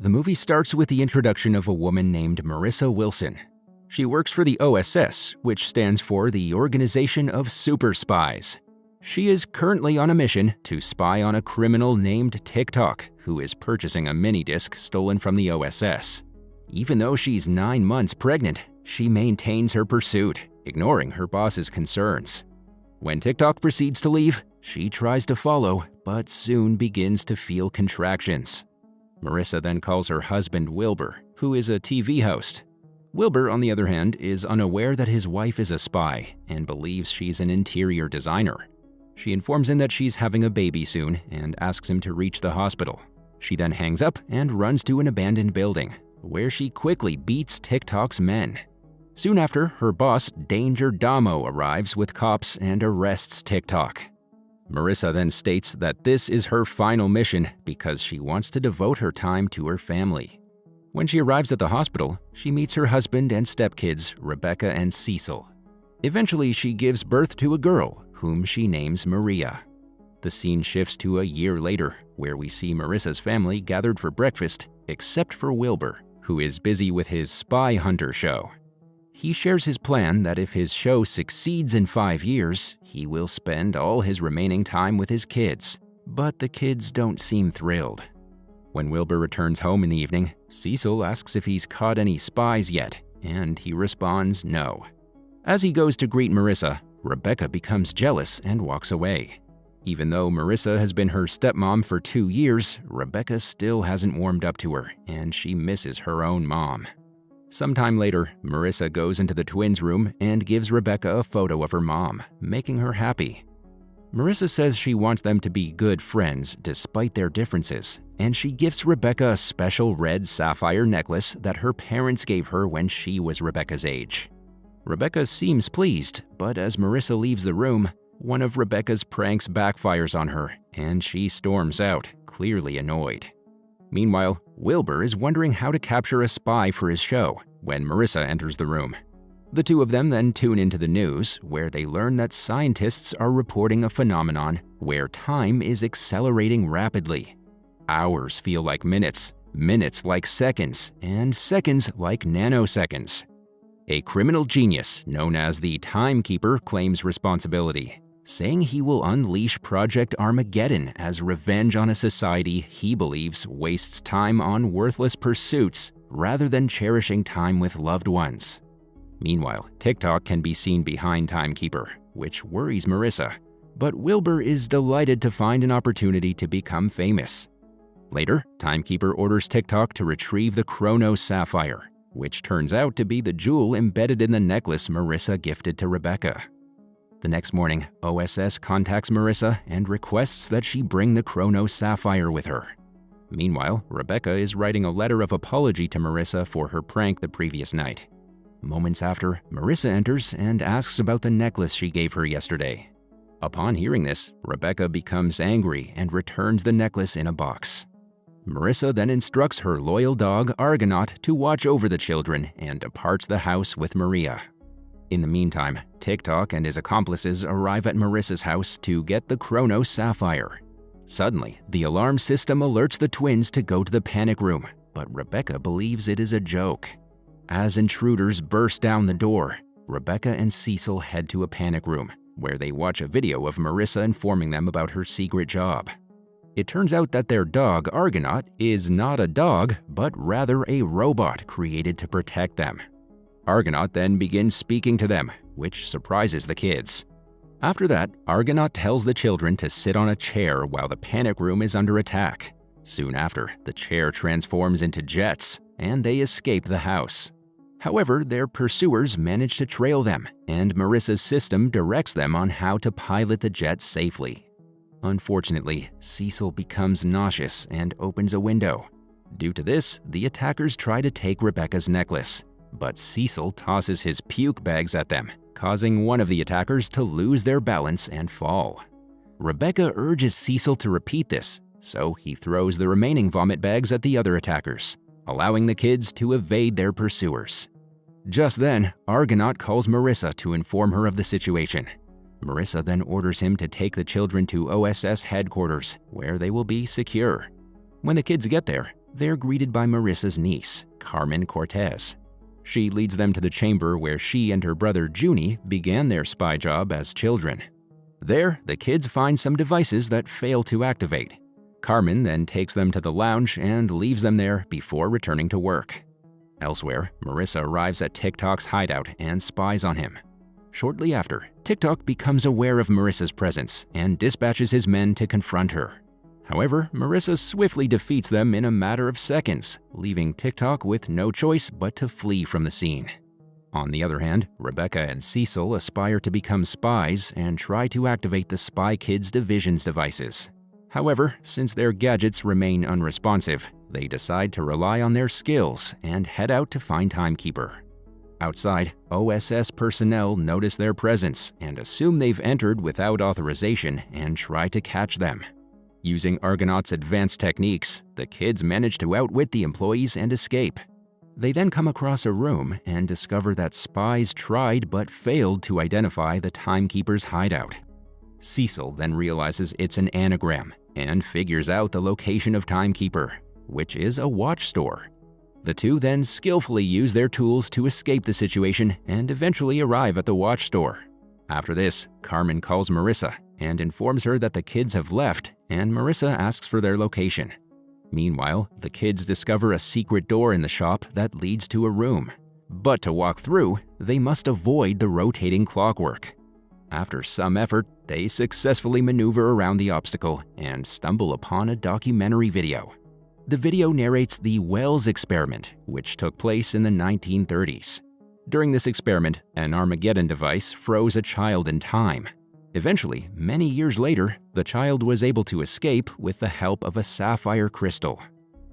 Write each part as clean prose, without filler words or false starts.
The movie starts with the introduction of a woman named Marissa Wilson. She works for the OSS, which stands for the Organization of Super Spies. She is currently on a mission to spy on a criminal named TikTok, who is purchasing a mini-disc stolen from the OSS. Even though she's 9 months pregnant, she maintains her pursuit, ignoring her boss's concerns. When TikTok proceeds to leave, she tries to follow, but soon begins to feel contractions. Marissa then calls her husband Wilbur, who is a TV host. Wilbur, on the other hand, is unaware that his wife is a spy and believes she's an interior designer. She informs him that she's having a baby soon and asks him to reach the hospital. She then hangs up and runs to an abandoned building, where she quickly beats TikTok's men. Soon after, her boss, Danger Damo, arrives with cops and arrests TikTok. Marissa then states that this is her final mission because she wants to devote her time to her family. When she arrives at the hospital, she meets her husband and stepkids, Rebecca and Cecil. Eventually, she gives birth to a girl, whom she names Maria. The scene shifts to a year later, where we see Marissa's family gathered for breakfast, except for Wilbur, who is busy with his spy hunter show. He shares his plan that if his show succeeds in 5 years, he will spend all his remaining time with his kids. But the kids don't seem thrilled. When Wilbur returns home in the evening, Cecil asks if he's caught any spies yet, and he responds no. As he goes to greet Marissa, Rebecca becomes jealous and walks away. Even though Marissa has been her stepmom for 2 years, Rebecca still hasn't warmed up to her, and she misses her own mom. Sometime later, Marissa goes into the twins' room and gives Rebecca a photo of her mom, making her happy. Marissa says she wants them to be good friends despite their differences, and she gifts Rebecca a special red sapphire necklace that her parents gave her when she was Rebecca's age. Rebecca seems pleased, but as Marissa leaves the room, one of Rebecca's pranks backfires on her, and she storms out, clearly annoyed. Meanwhile, Wilbur is wondering how to capture a spy for his show when Marissa enters the room. The two of them then tune into the news, where they learn that scientists are reporting a phenomenon where time is accelerating rapidly. Hours feel like minutes, minutes like seconds, and seconds like nanoseconds. A criminal genius known as the Timekeeper claims responsibility, saying he will unleash Project Armageddon as revenge on a society he believes wastes time on worthless pursuits rather than cherishing time with loved ones. Meanwhile, TikTok can be seen behind Timekeeper, which worries Marissa, but Wilbur is delighted to find an opportunity to become famous. Later, Timekeeper orders TikTok to retrieve the Chronos Sapphire, which turns out to be the jewel embedded in the necklace Marissa gifted to Rebecca. The next morning, OSS contacts Marissa and requests that she bring the Chronos Sapphire with her. Meanwhile, Rebecca is writing a letter of apology to Marissa for her prank the previous night. Moments after, Marissa enters and asks about the necklace she gave her yesterday. Upon hearing this, Rebecca becomes angry and returns the necklace in a box. Marissa then instructs her loyal dog, Argonaut, to watch over the children and departs the house with Maria. In the meantime, TikTok and his accomplices arrive at Marissa's house to get the Chronos Sapphire. Suddenly, the alarm system alerts the twins to go to the panic room, but Rebecca believes it is a joke. As intruders burst down the door, Rebecca and Cecil head to a panic room, where they watch a video of Marissa informing them about her secret job. It turns out that their dog, Argonaut, is not a dog, but rather a robot created to protect them. Argonaut then begins speaking to them, which surprises the kids. After that, Argonaut tells the children to sit on a chair while the panic room is under attack. Soon after, the chair transforms into jets, and they escape the house. However, their pursuers manage to trail them, and Marissa's system directs them on how to pilot the jets safely. Unfortunately, Cecil becomes nauseous and opens a window. Due to this, the attackers try to take Rebecca's necklace, but Cecil tosses his puke bags at them, causing one of the attackers to lose their balance and fall. Rebecca urges Cecil to repeat this, so he throws the remaining vomit bags at the other attackers, allowing the kids to evade their pursuers. Just then, Argonaut calls Marissa to inform her of the situation. Marissa then orders him to take the children to OSS headquarters, where they will be secure. When the kids get there, they're greeted by Marissa's niece, Carmen Cortez. She leads them to the chamber where she and her brother Junie began their spy job as children. There, the kids find some devices that fail to activate. Carmen then takes them to the lounge and leaves them there before returning to work. Elsewhere, Marissa arrives at TikTok's hideout and spies on him. Shortly after, TikTok becomes aware of Marissa's presence and dispatches his men to confront her. However, Marissa swiftly defeats them in a matter of seconds, leaving TikTok with no choice but to flee from the scene. On the other hand, Rebecca and Cecil aspire to become spies and try to activate the Spy Kids Division's devices. However, since their gadgets remain unresponsive, they decide to rely on their skills and head out to find Timekeeper. Outside, OSS personnel notice their presence and assume they've entered without authorization and try to catch them. Using Argonaut's advanced techniques, the kids manage to outwit the employees and escape. They then come across a room and discover that spies tried but failed to identify the Timekeeper's hideout. Cecil then realizes it's an anagram and figures out the location of Timekeeper, which is a watch store. The two then skillfully use their tools to escape the situation and eventually arrive at the watch store. After this, Carmen calls Marissa and informs her that the kids have left, and Marissa asks for their location. Meanwhile, the kids discover a secret door in the shop that leads to a room. But to walk through, they must avoid the rotating clockwork. After some effort, they successfully maneuver around the obstacle and stumble upon a documentary video. The video narrates the Wells experiment, which took place in the 1930s. During this experiment, an Armageddon device froze a child in time. Eventually, many years later, the child was able to escape with the help of a sapphire crystal.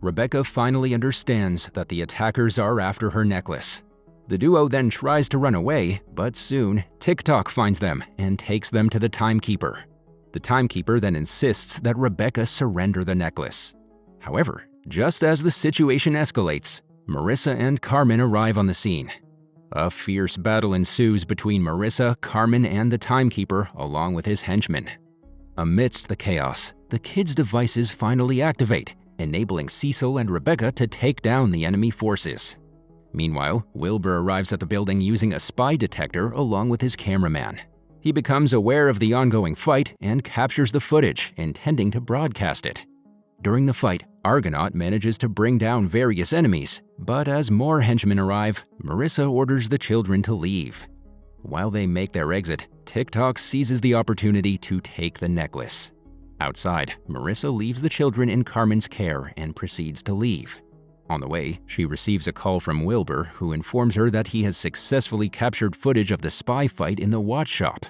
Rebecca finally understands that the attackers are after her necklace. The duo then tries to run away, but soon, TikTok finds them and takes them to the Timekeeper. The Timekeeper then insists that Rebecca surrender the necklace. However, just as the situation escalates, Marissa and Carmen arrive on the scene. A fierce battle ensues between Marissa, Carmen, and the Timekeeper, along with his henchmen. Amidst the chaos, the kids' devices finally activate, enabling Cecil and Rebecca to take down the enemy forces. Meanwhile, Wilbur arrives at the building using a spy detector along with his cameraman. He becomes aware of the ongoing fight and captures the footage, intending to broadcast it. During the fight, Argonaut manages to bring down various enemies, but as more henchmen arrive, Marissa orders the children to leave. While they make their exit, TikTok seizes the opportunity to take the necklace. Outside, Marissa leaves the children in Carmen's care and proceeds to leave. On the way, she receives a call from Wilbur, who informs her that he has successfully captured footage of the spy fight in the watch shop.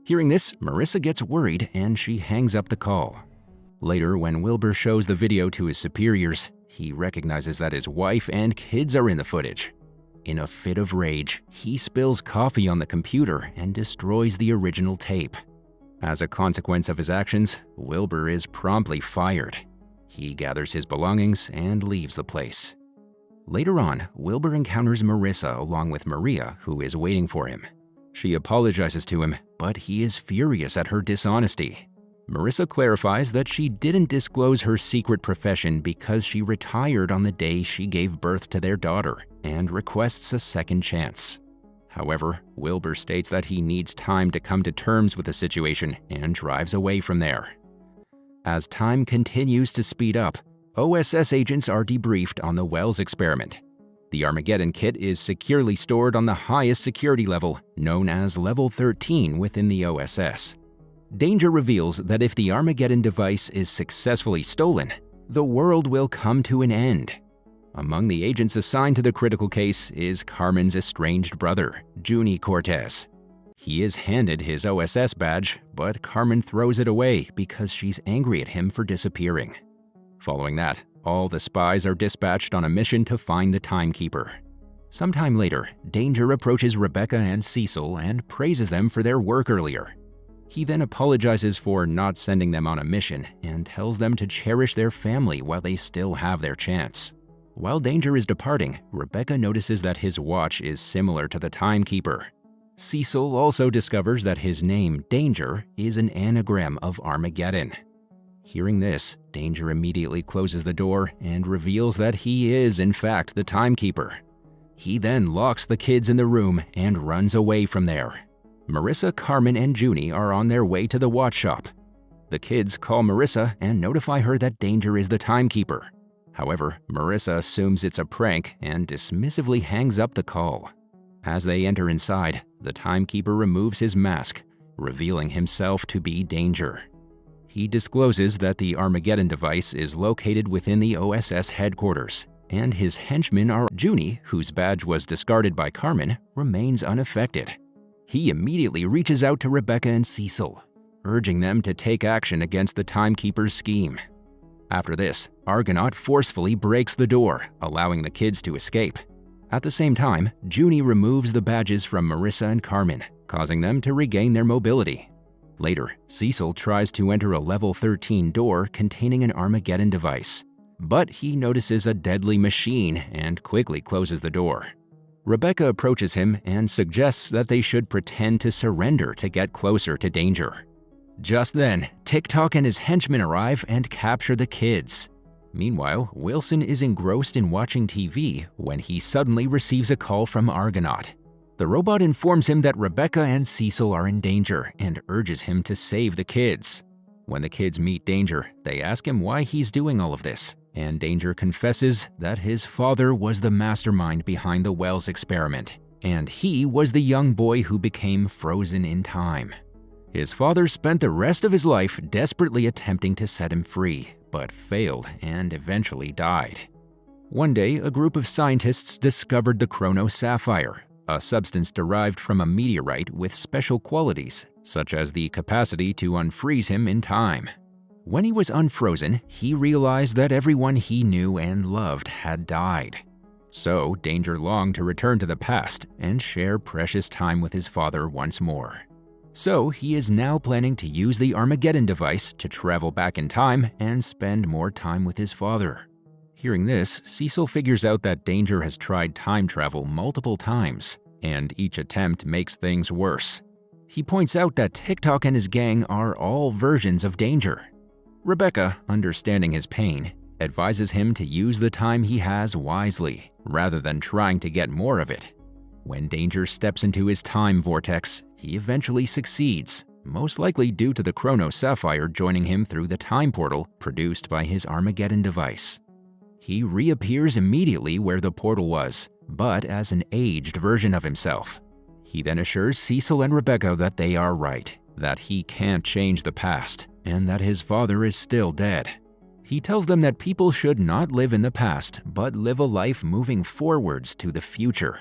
Hearing this, Marissa gets worried and she hangs up the call. Later, when Wilbur shows the video to his superiors, he recognizes that his wife and kids are in the footage. In a fit of rage, he spills coffee on the computer and destroys the original tape. As a consequence of his actions, Wilbur is promptly fired. He gathers his belongings and leaves the place. Later on, Wilbur encounters Marissa along with Maria, who is waiting for him. She apologizes to him, but he is furious at her dishonesty. Marissa clarifies that she didn't disclose her secret profession because she retired on the day she gave birth to their daughter and requests a second chance. However, Wilbur states that he needs time to come to terms with the situation and drives away from there. As time continues to speed up, OSS agents are debriefed on the Wells experiment. The Armageddon kit is securely stored on the highest security level, known as Level 13 within the OSS. Danger reveals that if the Armageddon device is successfully stolen, the world will come to an end. Among the agents assigned to the critical case is Carmen's estranged brother, Junie Cortez. He is handed his OSS badge, but Carmen throws it away because she's angry at him for disappearing. Following that, all the spies are dispatched on a mission to find the Timekeeper. Sometime later, Danger approaches Rebecca and Cecil and praises them for their work earlier. He then apologizes for not sending them on a mission and tells them to cherish their family while they still have their chance. While Danger is departing, Rebecca notices that his watch is similar to the Timekeeper. Cecil also discovers that his name, Danger, is an anagram of Armageddon. Hearing this, Danger immediately closes the door and reveals that he is, in fact, the timekeeper. He then locks the kids in the room and runs away from there. Marissa, Carmen, and Junie are on their way to the watch shop. The kids call Marissa and notify her that Danger is the timekeeper. However, Marissa assumes it's a prank and dismissively hangs up the call. As they enter inside, the timekeeper removes his mask, revealing himself to be Danger. He discloses that the Armageddon device is located within the OSS headquarters, and his henchmen are Junie, whose badge was discarded by Carmen, remains unaffected. He immediately reaches out to Rebecca and Cecil, urging them to take action against the timekeeper's scheme. After this, Argonaut forcefully breaks the door, allowing the kids to escape. At the same time, Junie removes the badges from Marissa and Carmen, causing them to regain their mobility. Later, Cecil tries to enter a level 13 door containing an Armageddon device, but he notices a deadly machine and quickly closes the door. Rebecca approaches him and suggests that they should pretend to surrender to get closer to Danger. Just then, TikTok and his henchmen arrive and capture the kids. Meanwhile, Wilson is engrossed in watching TV when he suddenly receives a call from Argonaut. The robot informs him that Rebecca and Cecil are in danger and urges him to save the kids. When the kids meet Danger, they ask him why he's doing all of this, and Danger confesses that his father was the mastermind behind the Wells experiment, and he was the young boy who became frozen in time. His father spent the rest of his life desperately attempting to set him free, but failed and eventually died. One day, a group of scientists discovered the Chrono Sapphire, a substance derived from a meteorite with special qualities, such as the capacity to unfreeze him in time. When he was unfrozen, he realized that everyone he knew and loved had died. So, Danger longed to return to the past and share precious time with his father once more. So, he is now planning to use the Armageddon device to travel back in time and spend more time with his father. Hearing this, Cecil figures out that Danger has tried time travel multiple times, and each attempt makes things worse. He points out that TikTok and his gang are all versions of Danger. Rebecca, understanding his pain, advises him to use the time he has wisely, rather than trying to get more of it. When Danger steps into his time vortex, he eventually succeeds, most likely due to the Chrono Sapphire joining him through the time portal produced by his Armageddon device. He reappears immediately where the portal was, but as an aged version of himself. He then assures Cecil and Rebecca that they are right, that he can't change the past, and that his father is still dead. He tells them that people should not live in the past, but live a life moving forwards to the future.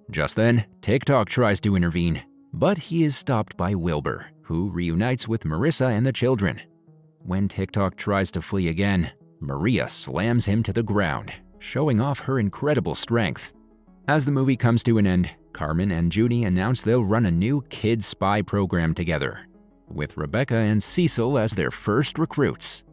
Just then, TikTok tries to intervene, but he is stopped by Wilbur, who reunites with Marissa and the children. When TikTok tries to flee again, Maria slams him to the ground, showing off her incredible strength. As the movie comes to an end, Carmen and Junie announce they'll run a new kid spy program together, with Rebecca and Cecil as their first recruits.